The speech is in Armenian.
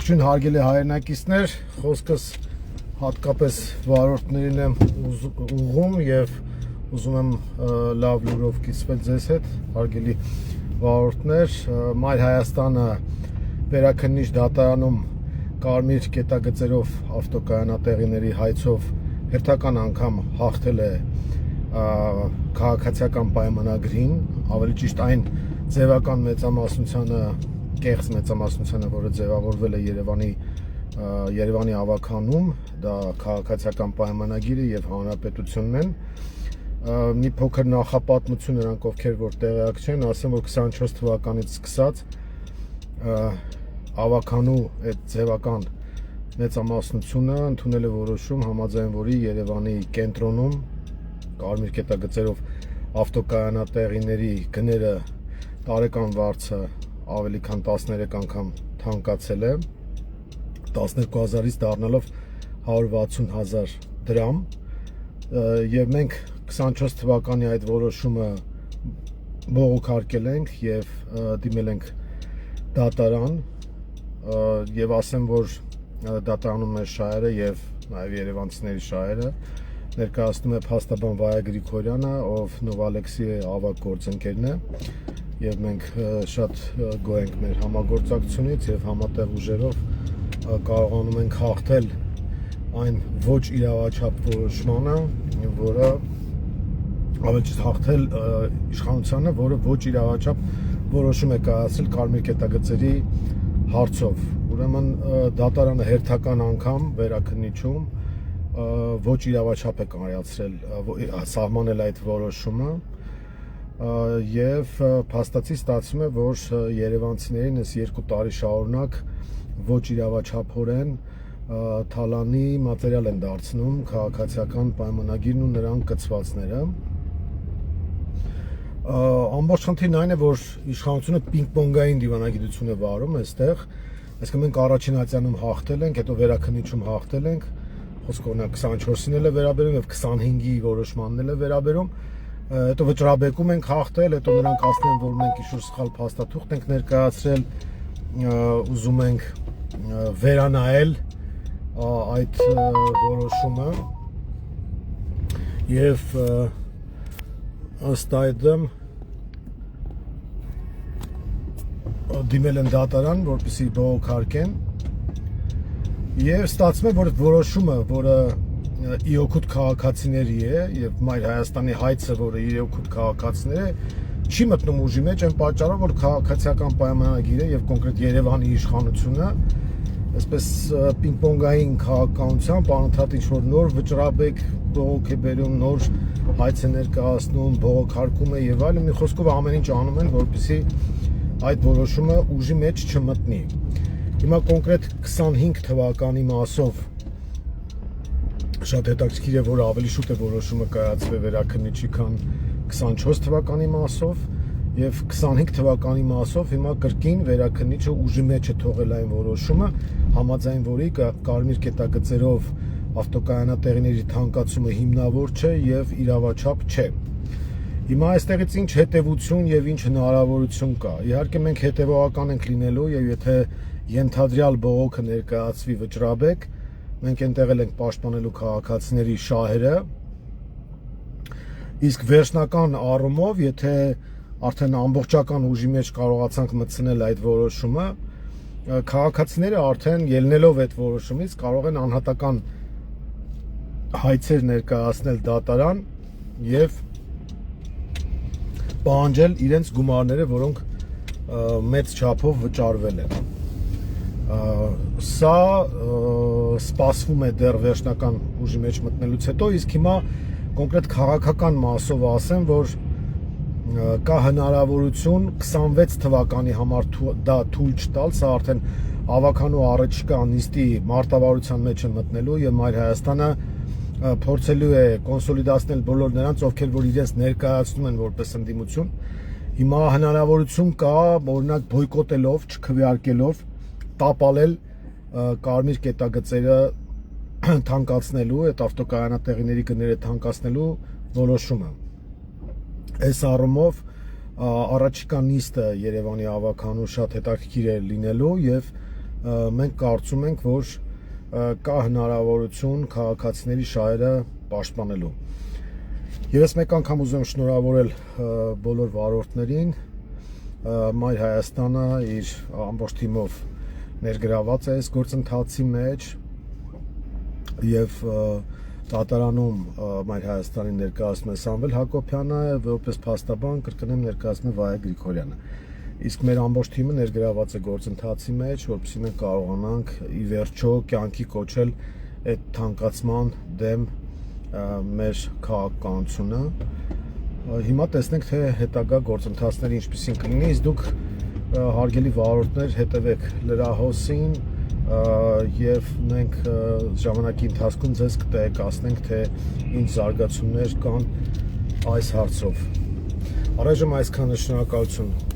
Ողջույն հարգելի հայրենակիցներ, խոսքս հատկապես վարորդներին եմ ուղղում եւ ուզում եմ լավ լուրով կիսվել ձեզ հետ, հարգելի վարորդներ, Մայր Հայաստանը վերաքննիչ դատարանում կարմիր կետագծերով ավտոկայանատեղիների հայցով հերթական անգամ հաղթել է քաղաքացիական պայմանագրին, ավելի ճիշտ այն ձևական մեծամասնությանը, կեղծ մեծամասնությանը, որը ձևավորվել է Երևանի ավագանում, դա քաղաքացիական պայմանագիրը եւ հանրապետությունն են։ Մի փոքր նախապատմություն նրանք, ովքեր որ տեղյակ չեն, ասեմ, որ 24 թվականից սկսած ավականու այդ ձևական մեծամասնությունը ընդունել է որոշում, համաձայն որի Երևանի կենտրոնում կարմիր կետագծերով ավտոկայանատեղիների գները տարեկան վարձը ավելի քան 13 անգամ թանկացել է, 12,000-ից դառնալով 160,000 դրամ, եւ մենք 24 թվականի այդ որոշումը բողոքարկել ենք եւ դիմել ենք դատարան, եւ ասեմ, որ դատարանում մեր շահերը եւ նաեւ երևանցիների շահերը ներկայացնում է փաստաբան Վայա Գրիգորյանը, ով Նովալեքսի ավագ գործընկերն է, եւ մենք շատ գոհ ենք մեր համագործակցությունից եւ համատեղ ուժերով կարողանում ենք հաղթել այն ոչ իրավաչափ որոշմանը, որը ավելի ճիշտ հաղթել իշխանությանը, որը ոչ իրավաչափ որոշում է կայացրել կարմիր կետագծերի հարցով։ Ուրեմն դատարանը հերթական անգամ վերաքննիչում ոչ իրավաչափ է կայացրել, սահմանել այդ որոշումը եւ փաստացի ստացվում է, որ երևանցիներին այս 2 տարի շարունակ ոչ իրավաչափորեն թալանի մատերիալ են դարձնում քաղաքացիական պայմանագիրն ու նրան կցվածները։ Ամբողջ խնդիրն այն է, որ իշխանությունը պինգ-պոնգային դիվանագիտություն է վարում այստեղ, այսինքն մենք առաջին ատյանում հաղթել ենք, հետո վերաքննիչում հաղթել ենք, խոսքը օրինակ 24-ին էլ է վերաբերում եւ 25-ի որոշմանն էլ է վերաբերում, հետո վճռաբեկում ենք հաղթել, հետո նրանք ասում են, որ մենք ինչ-որ սխալ փաստաթուղթ ենք ներկայացրել, ուզում ենք վերանայել այդ որոշումը եւ ըստ այդմ դիմել են դատարան, որպեսզի բողոքարկեն եւ ստացվում է, որ այդ որոշումը, որը ի օգուտ քաղաքացիների է եւ Մայր Հայաստանի հայցը, որը իր օգուտ քաղաքացիների է, չի մտնում ուժի մեջ այն պատճառով, որ քաղաքացիական պայմանագիրը եւ կոնկրետ Երևանի իշխանությունը այսպես պինգ-պոնգային քաղաքականությամբ անընդհատ ինչ-որ նոր վճռաբեկ բողոք է բերում, նոր հայց է ներկայացնում, բողոքարկում է եւ այլն, մի խոսքով ամեն ինչ անում են, որպեսզի այդ որոշումը ուժի մեջ չմտնի։ Հիմա կոնկրետ 25 թվականի մասով շատ հետաքրքիր է, որ ավելի շուտ է որոշումը կայացվել վերաքննիչի, քան 24 թվականի մասով եւ 25 թվականի մասով հիմա կրկին վերաքննիչը ուժի մեջ է թողել այն որոշումը, համաձայն որի կարմիր կետագծերով ավտոկայանատեղիների թանկացումը հիմնավոր չէ եւ իրավաչափ չէ։ Հիմա այստեղից ինչ հետևություն եւ ինչ հնարավորություն կա։ Իհարկե մենք հետեւողական ենք լինելու եւ եթե ենթադրյալ բողոքը ներկայացվի վճռաբեկ, մենք ընտեղել ենք պաշտպանելու քաղաքացիների շահերը, իսկ վերջնական առումով, եթե արդեն ամբողջական ուժի մեջ կարողացանք մտցնել այդ որոշումը, քաղաքացիները արդեն ելնելով այդ որոշումից կարող են անհատական հայցեր ներկայացնել դատարան եւ պահանջել իրենց գումարները, որոնք մեծ չափով վճարվել են։ Սա սպասվում է դեռ վերջնական ուժի մեջ մտնելուց հետո, իսկ հիմա կոնկրետ քաղաքական մասով ասեմ, որ կա հնարավորություն 26 թվականի համար դա թույլ չտալ, սա արդեն ավականու առաջիկա նիստի մարտավարության մեջ է մտնելու եւ Մայր Հայաստանը փորձելու է կոնսոլիդացնել բոլոր նրանց, ովքեր որ իրենց ներկայացնում են որպես ընդդիմություն։ Հիմա հնարավորություն կա, օրինակ բոյկոտելով, չքվեարկելով, տապալել կարմիր կետագծերը թանկացնելու, այդ ավտոկայանատեղիների գները թանկացնելու որոշումը։ Այս առումով առաջիկա նիստը Երևանի ավականու շատ հետաքրքիր է լինելու եւ մենք կարծում ենք, որ կա հնարավորություն քաղաքացիների շահերը պաշտպանելու։ Եվս մեկ անգամ ուզում եմ շնորհավորել բոլոր վարորդներին, Մայր Հայաստանը իր ամբողջ թիմով ներգրաված է այս գործընթացի մեջ եւ Դատարանում Մայր Հայաստանի ներկայացնում է Սամվել Հակոբյանը, որպես փաստաբան կրկնեմ ներկայացնում է Վահե Գրիգորյանը։ Իսկ մեր ամբողջ թիմը ներգրաված է գործընթացի մեջ, որպեսզի մենք կարողանանք ի վերջո կյանքի կոչել այդ թանկացման դեմ մեր քաղաքականությունը։ Հիմա տեսնենք, թե հետագա գործընթացները ինչպիսին կլինի, իսկ դուք հարգելի վարորդներ հետևեք լրահոսին եւ մենք ժամանակի ընթացքում ձեզ կտեղեկացնենք, թե ինչ զարգացումներ կան այս հարցով։ Առայժմ այսքանը, շնորհակալություն։